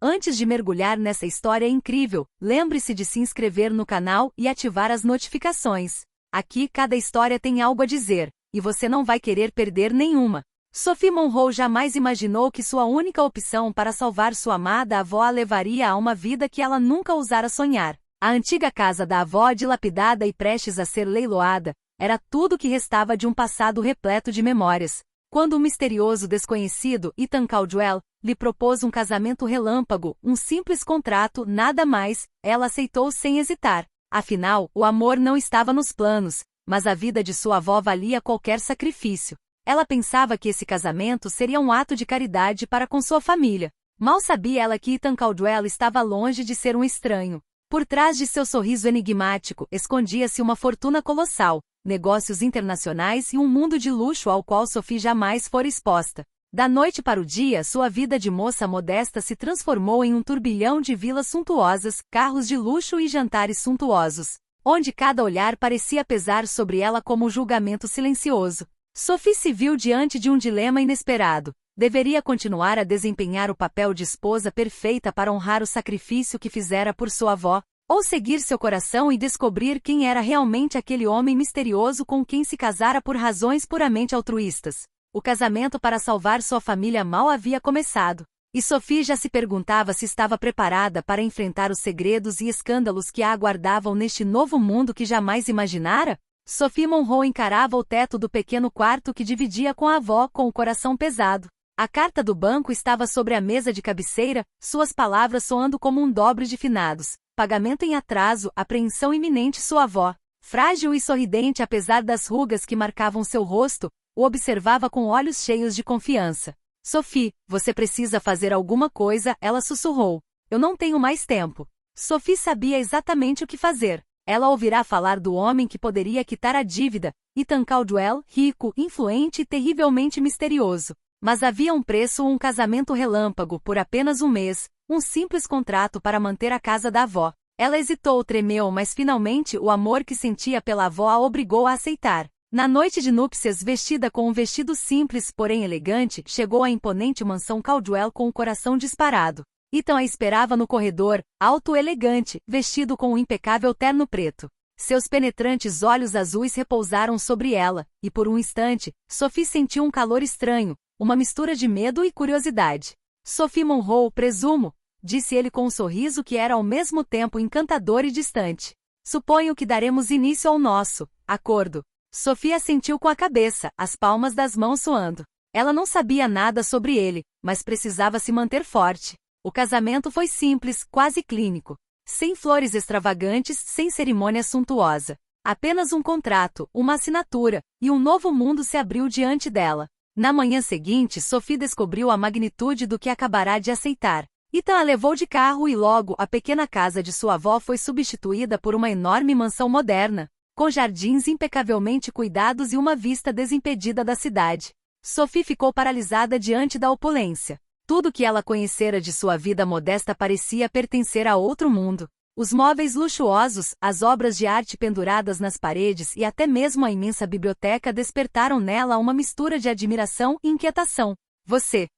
Antes de mergulhar nessa história incrível, lembre-se de se inscrever no canal e ativar as notificações. Aqui cada história tem algo a dizer, e você não vai querer perder nenhuma. Sophie Monroe jamais imaginou que sua única opção para salvar sua amada avó a levaria a uma vida que ela nunca ousara sonhar. A antiga casa da avó, dilapidada e prestes a ser leiloada, era tudo que restava de um passado repleto de memórias. Quando um misterioso desconhecido, Ethan Caldwell, lhe propôs um casamento relâmpago, um simples contrato, nada mais, ela aceitou sem hesitar. Afinal, o amor não estava nos planos, mas a vida de sua avó valia qualquer sacrifício. Ela pensava que esse casamento seria um ato de caridade para com sua família. Mal sabia ela que Ethan Caldwell estava longe de ser um estranho. Por trás de seu sorriso enigmático, escondia-se uma fortuna colossal, negócios internacionais e um mundo de luxo ao qual Sophie jamais fora exposta. Da noite para o dia, sua vida de moça modesta se transformou em um turbilhão de vilas suntuosas, carros de luxo e jantares suntuosos, onde cada olhar parecia pesar sobre ela como um julgamento silencioso. Sophie se viu diante de um dilema inesperado. Deveria continuar a desempenhar o papel de esposa perfeita para honrar o sacrifício que fizera por sua avó, ou seguir seu coração e descobrir quem era realmente aquele homem misterioso com quem se casara por razões puramente altruístas. O casamento para salvar sua família mal havia começado, e Sophie já se perguntava se estava preparada para enfrentar os segredos e escândalos que a aguardavam neste novo mundo que jamais imaginara. Sophie Monroe encarava o teto do pequeno quarto que dividia com a avó com o coração pesado. A carta do banco estava sobre a mesa de cabeceira, suas palavras soando como um dobre de finados. Pagamento em atraso, apreensão iminente. Sua avó, frágil e sorridente apesar das rugas que marcavam seu rosto, o observava com olhos cheios de confiança. Sophie, você precisa fazer alguma coisa, ela sussurrou. Eu não tenho mais tempo. Sophie sabia exatamente o que fazer. Ela ouvirá falar do homem que poderia quitar a dívida, Ethan Caldwell, rico, influente e terrivelmente misterioso. Mas havia um preço, um casamento relâmpago por apenas um mês, um simples contrato para manter a casa da avó. Ela hesitou, tremeu, mas finalmente o amor que sentia pela avó a obrigou a aceitar. Na noite de núpcias, vestida com um vestido simples porém elegante, chegou à imponente mansão Caldwell com o coração disparado. Ethan a esperava no corredor, alto e elegante, vestido com um impecável terno preto. Seus penetrantes olhos azuis repousaram sobre ela, e por um instante, Sophie sentiu um calor estranho, uma mistura de medo e curiosidade. Sophie Monroe, presumo, disse ele com um sorriso que era ao mesmo tempo encantador e distante. Suponho que daremos início ao nosso acordo. Sophie assentiu com a cabeça, as palmas das mãos suando. Ela não sabia nada sobre ele, mas precisava se manter forte. O casamento foi simples, quase clínico. Sem flores extravagantes, sem cerimônia suntuosa. Apenas um contrato, uma assinatura, e um novo mundo se abriu diante dela. Na manhã seguinte, Sophie descobriu a magnitude do que acabará de aceitar. Ethan a levou de carro e logo a pequena casa de sua avó foi substituída por uma enorme mansão moderna, com jardins impecavelmente cuidados e uma vista desimpedida da cidade. Sophie ficou paralisada diante da opulência. Tudo que ela conhecera de sua vida modesta parecia pertencer a outro mundo. Os móveis luxuosos, as obras de arte penduradas nas paredes e até mesmo a imensa biblioteca despertaram nela uma mistura de admiração e inquietação. Você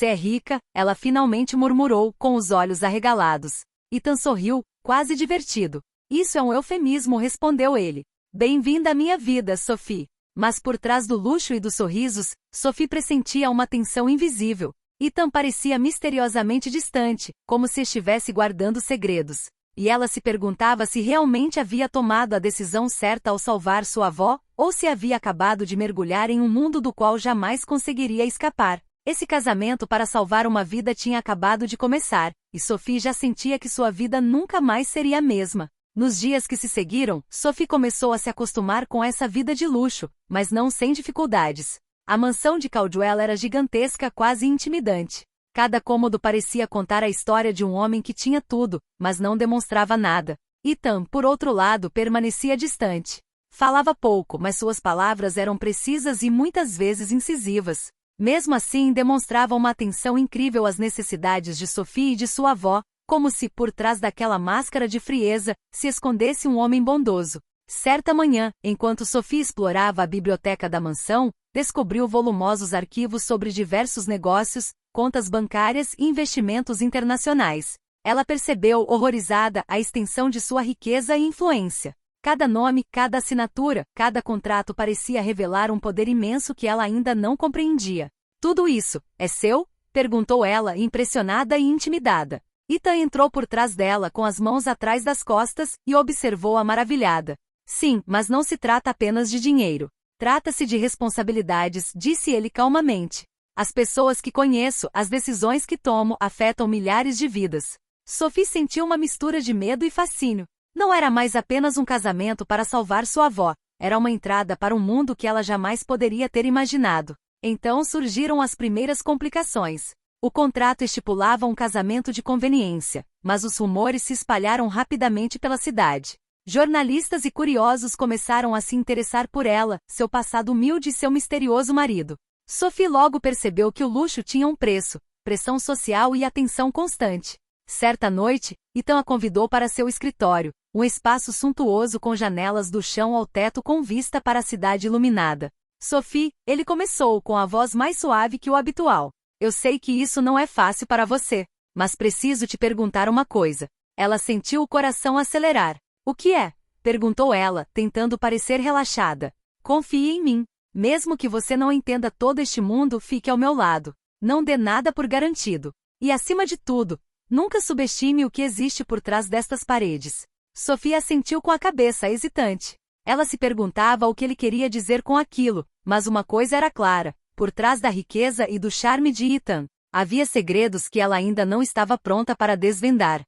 é rica, ela finalmente murmurou, com os olhos arregalados. Ethan sorriu, quase divertido. Isso é um eufemismo, respondeu ele. Bem-vinda à minha vida, Sophie. Mas por trás do luxo e dos sorrisos, Sophie pressentia uma tensão invisível. Ethan parecia misteriosamente distante, como se estivesse guardando segredos. E ela se perguntava se realmente havia tomado a decisão certa ao salvar sua avó, ou se havia acabado de mergulhar em um mundo do qual jamais conseguiria escapar. Esse casamento para salvar uma vida tinha acabado de começar, e Sophie já sentia que sua vida nunca mais seria a mesma. Nos dias que se seguiram, Sophie começou a se acostumar com essa vida de luxo, mas não sem dificuldades. A mansão de Caldwell era gigantesca, quase intimidante. Cada cômodo parecia contar a história de um homem que tinha tudo, mas não demonstrava nada. Ethan, por outro lado, permanecia distante. Falava pouco, mas suas palavras eram precisas e muitas vezes incisivas. Mesmo assim, demonstrava uma atenção incrível às necessidades de Sophie e de sua avó, como se, por trás daquela máscara de frieza, se escondesse um homem bondoso. Certa manhã, enquanto Sophie explorava a biblioteca da mansão, descobriu volumosos arquivos sobre diversos negócios, contas bancárias e investimentos internacionais. Ela percebeu, horrorizada, a extensão de sua riqueza e influência. Cada nome, cada assinatura, cada contrato parecia revelar um poder imenso que ela ainda não compreendia. Tudo isso é seu? Perguntou ela, impressionada e intimidada. Ethan entrou por trás dela com as mãos atrás das costas e observou-a maravilhada. Sim, mas não se trata apenas de dinheiro. Trata-se de responsabilidades, disse ele calmamente. As pessoas que conheço, as decisões que tomo, afetam milhares de vidas. Sophie sentiu uma mistura de medo e fascínio. Não era mais apenas um casamento para salvar sua avó, era uma entrada para um mundo que ela jamais poderia ter imaginado. Então surgiram as primeiras complicações. O contrato estipulava um casamento de conveniência, mas os rumores se espalharam rapidamente pela cidade. Jornalistas e curiosos começaram a se interessar por ela, seu passado humilde e seu misterioso marido. Sophie logo percebeu que o luxo tinha um preço, pressão social e atenção constante. Certa noite, Ethan a convidou para seu escritório, um espaço suntuoso com janelas do chão ao teto com vista para a cidade iluminada. Sophie, ele começou com a voz mais suave que o habitual. Eu sei que isso não é fácil para você, mas preciso te perguntar uma coisa. Ela sentiu o coração acelerar. O que é? Perguntou ela, tentando parecer relaxada. Confie em mim. Mesmo que você não entenda todo este mundo, fique ao meu lado. Não dê nada por garantido. E acima de tudo, nunca subestime o que existe por trás destas paredes. Sophie assentiu com a cabeça, hesitante. Ela se perguntava o que ele queria dizer com aquilo, mas uma coisa era clara. Por trás da riqueza e do charme de Ethan, havia segredos que ela ainda não estava pronta para desvendar.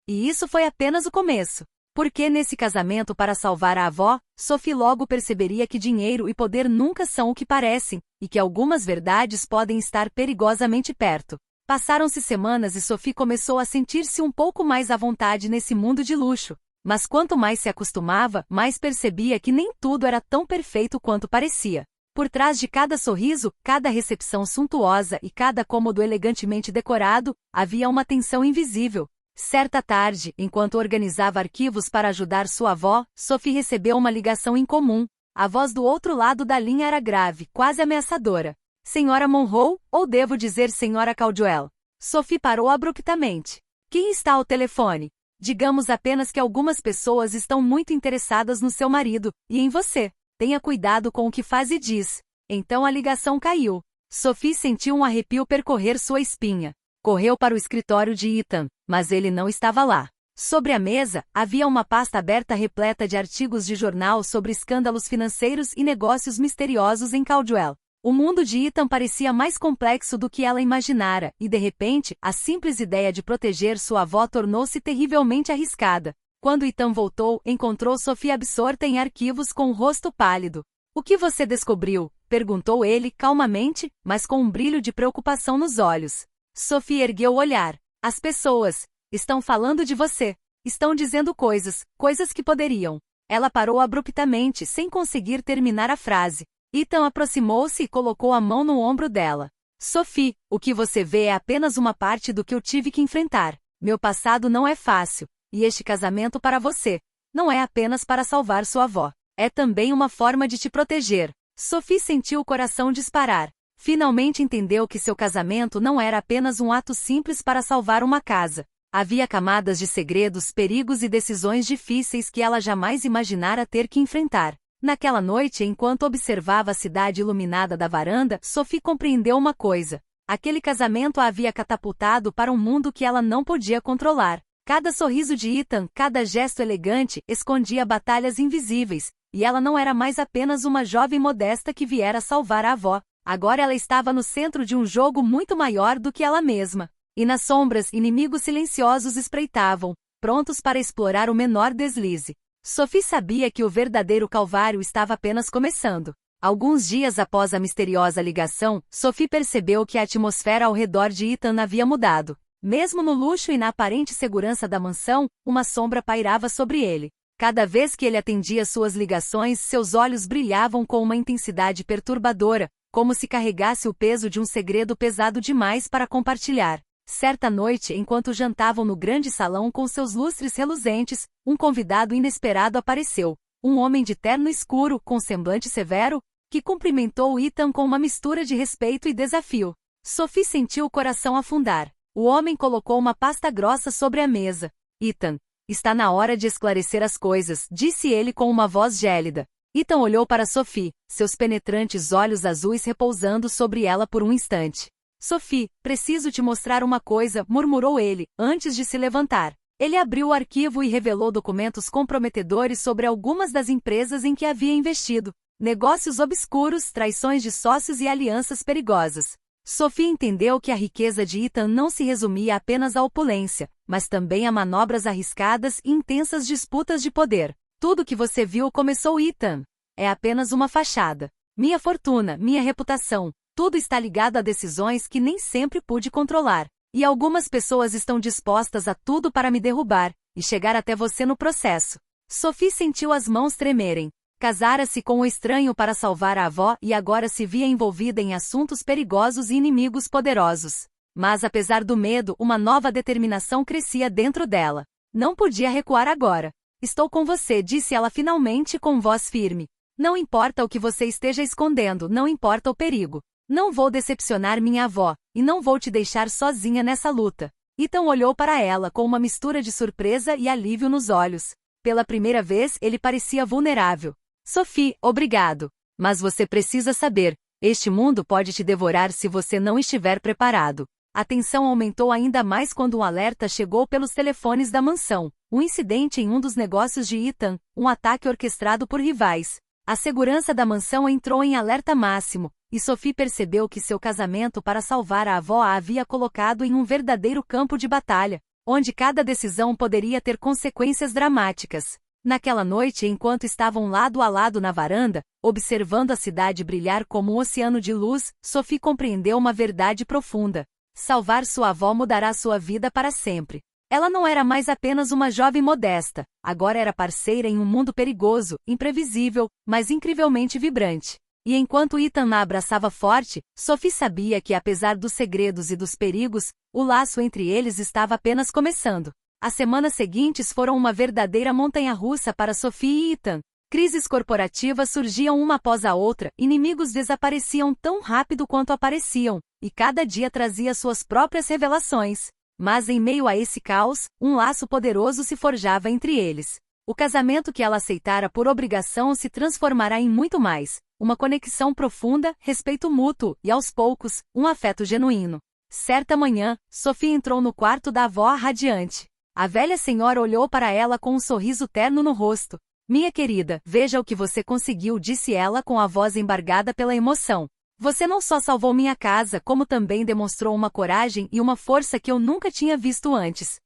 E isso foi apenas o começo. Porque nesse casamento para salvar a avó, Sophie logo perceberia que dinheiro e poder nunca são o que parecem, e que algumas verdades podem estar perigosamente perto. Passaram-se semanas e Sophie começou a sentir-se um pouco mais à vontade nesse mundo de luxo. Mas quanto mais se acostumava, mais percebia que nem tudo era tão perfeito quanto parecia. Por trás de cada sorriso, cada recepção suntuosa e cada cômodo elegantemente decorado, havia uma tensão invisível. Certa tarde, enquanto organizava arquivos para ajudar sua avó, Sophie recebeu uma ligação incomum. A voz do outro lado da linha era grave, quase ameaçadora. Senhora Monroe, ou devo dizer Senhora Caldwell? Sophie parou abruptamente. Quem está ao telefone? Digamos apenas que algumas pessoas estão muito interessadas no seu marido, e em você. Tenha cuidado com o que faz e diz. Então a ligação caiu. Sophie sentiu um arrepio percorrer sua espinha. Correu para o escritório de Ethan, mas ele não estava lá. Sobre a mesa, havia uma pasta aberta repleta de artigos de jornal sobre escândalos financeiros e negócios misteriosos em Caldwell. O mundo de Ethan parecia mais complexo do que ela imaginara, e de repente, a simples ideia de proteger sua avó tornou-se terrivelmente arriscada. Quando Ethan voltou, encontrou Sophie absorta em arquivos com o rosto pálido. O que você descobriu? Perguntou ele calmamente, mas com um brilho de preocupação nos olhos. Sophie ergueu o olhar. As pessoas estão falando de você. Estão dizendo coisas que poderiam. Ela parou abruptamente, sem conseguir terminar a frase. Ethan aproximou-se e colocou a mão no ombro dela. Sophie, o que você vê é apenas uma parte do que eu tive que enfrentar. Meu passado não é fácil, e este casamento para você não é apenas para salvar sua avó. É também uma forma de te proteger. Sophie sentiu o coração disparar. Finalmente entendeu que seu casamento não era apenas um ato simples para salvar uma casa. Havia camadas de segredos, perigos e decisões difíceis que ela jamais imaginara ter que enfrentar. Naquela noite, enquanto observava a cidade iluminada da varanda, Sophie compreendeu uma coisa. Aquele casamento a havia catapultado para um mundo que ela não podia controlar. Cada sorriso de Ethan, cada gesto elegante, escondia batalhas invisíveis, e ela não era mais apenas uma jovem modesta que viera salvar a avó. Agora ela estava no centro de um jogo muito maior do que ela mesma. E nas sombras, inimigos silenciosos espreitavam, prontos para explorar o menor deslize. Sophie sabia que o verdadeiro calvário estava apenas começando. Alguns dias após a misteriosa ligação, Sophie percebeu que a atmosfera ao redor de Ethan havia mudado. Mesmo no luxo e na aparente segurança da mansão, uma sombra pairava sobre ele. Cada vez que ele atendia suas ligações, seus olhos brilhavam com uma intensidade perturbadora, como se carregasse o peso de um segredo pesado demais para compartilhar. Certa noite, enquanto jantavam no grande salão com seus lustres reluzentes, um convidado inesperado apareceu. Um homem de terno escuro, com semblante severo, que cumprimentou Ethan com uma mistura de respeito e desafio. Sophie sentiu o coração afundar. O homem colocou uma pasta grossa sobre a mesa. Ethan, está na hora de esclarecer as coisas, disse ele com uma voz gélida. Ethan olhou para Sophie, seus penetrantes olhos azuis repousando sobre ela por um instante. Sophie, preciso te mostrar uma coisa, murmurou ele, antes de se levantar. Ele abriu o arquivo e revelou documentos comprometedores sobre algumas das empresas em que havia investido. Negócios obscuros, traições de sócios e alianças perigosas. Sophie entendeu que a riqueza de Ethan não se resumia apenas à opulência, mas também a manobras arriscadas e intensas disputas de poder. Tudo que você viu começou Ethan. É apenas uma fachada. Minha fortuna, minha reputação, tudo está ligado a decisões que nem sempre pude controlar. E algumas pessoas estão dispostas a tudo para me derrubar, e chegar até você no processo. Sophie sentiu as mãos tremerem. Casara-se com um estranho para salvar a avó e agora se via envolvida em assuntos perigosos e inimigos poderosos. Mas apesar do medo, uma nova determinação crescia dentro dela. Não podia recuar agora. Estou com você, disse ela finalmente com voz firme. Não importa o que você esteja escondendo, não importa o perigo. Não vou decepcionar minha avó, e não vou te deixar sozinha nessa luta. Ethan olhou para ela com uma mistura de surpresa e alívio nos olhos. Pela primeira vez ele parecia vulnerável. Sophie, obrigado. Mas você precisa saber, este mundo pode te devorar se você não estiver preparado. A tensão aumentou ainda mais quando um alerta chegou pelos telefones da mansão. Um incidente em um dos negócios de Ethan, um ataque orquestrado por rivais. A segurança da mansão entrou em alerta máximo, e Sophie percebeu que seu casamento para salvar a avó a havia colocado em um verdadeiro campo de batalha, onde cada decisão poderia ter consequências dramáticas. Naquela noite, enquanto estavam lado a lado na varanda, observando a cidade brilhar como um oceano de luz, Sophie compreendeu uma verdade profunda. Salvar sua avó mudará sua vida para sempre. Ela não era mais apenas uma jovem modesta, agora era parceira em um mundo perigoso, imprevisível, mas incrivelmente vibrante. E enquanto Ethan a abraçava forte, Sophie sabia que apesar dos segredos e dos perigos, o laço entre eles estava apenas começando. As semanas seguintes foram uma verdadeira montanha-russa para Sophie e Ethan. Crises corporativas surgiam uma após a outra, inimigos desapareciam tão rápido quanto apareciam, e cada dia trazia suas próprias revelações. Mas em meio a esse caos, um laço poderoso se forjava entre eles. O casamento que ela aceitara por obrigação se transformará em muito mais. Uma conexão profunda, respeito mútuo e, aos poucos, um afeto genuíno. Certa manhã, Sophie entrou no quarto da avó radiante. A velha senhora olhou para ela com um sorriso terno no rosto. Minha querida, veja o que você conseguiu, disse ela com a voz embargada pela emoção. Você não só salvou minha casa, como também demonstrou uma coragem e uma força que eu nunca tinha visto antes.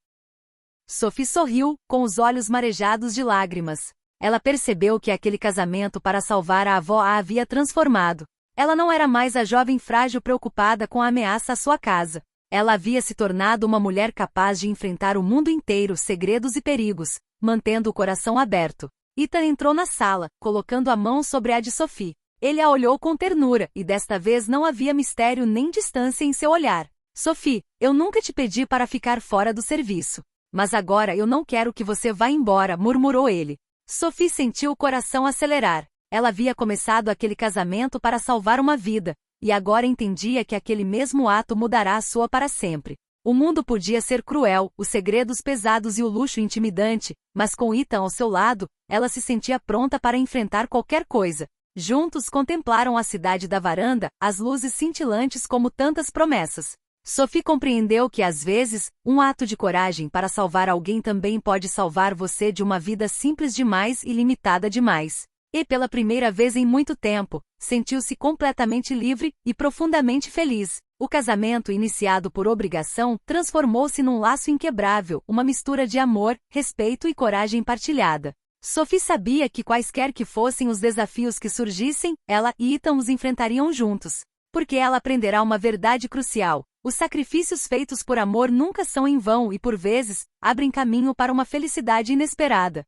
Sophie sorriu, com os olhos marejados de lágrimas. Ela percebeu que aquele casamento para salvar a avó a havia transformado. Ela não era mais a jovem frágil preocupada com a ameaça à sua casa. Ela havia se tornado uma mulher capaz de enfrentar o mundo inteiro, segredos e perigos, mantendo o coração aberto. Ethan entrou na sala, colocando a mão sobre a de Sophie. Ele a olhou com ternura, e desta vez não havia mistério nem distância em seu olhar. Sophie, eu nunca te pedi para ficar fora do serviço. Mas agora eu não quero que você vá embora, murmurou ele. Sophie sentiu o coração acelerar. Ela havia começado aquele casamento para salvar uma vida, e agora entendia que aquele mesmo ato mudará a sua para sempre. O mundo podia ser cruel, os segredos pesados e o luxo intimidante, mas com Ethan ao seu lado, ela se sentia pronta para enfrentar qualquer coisa. Juntos contemplaram a cidade da varanda, as luzes cintilantes como tantas promessas. Sophie compreendeu que às vezes, um ato de coragem para salvar alguém também pode salvar você de uma vida simples demais e limitada demais. E pela primeira vez em muito tempo, sentiu-se completamente livre e profundamente feliz. O casamento iniciado por obrigação transformou-se num laço inquebrável, uma mistura de amor, respeito e coragem partilhada. Sophie sabia que quaisquer que fossem os desafios que surgissem, ela e Ethan os enfrentariam juntos. Porque ela aprenderá uma verdade crucial: os sacrifícios feitos por amor nunca são em vão e, por vezes, abrem caminho para uma felicidade inesperada.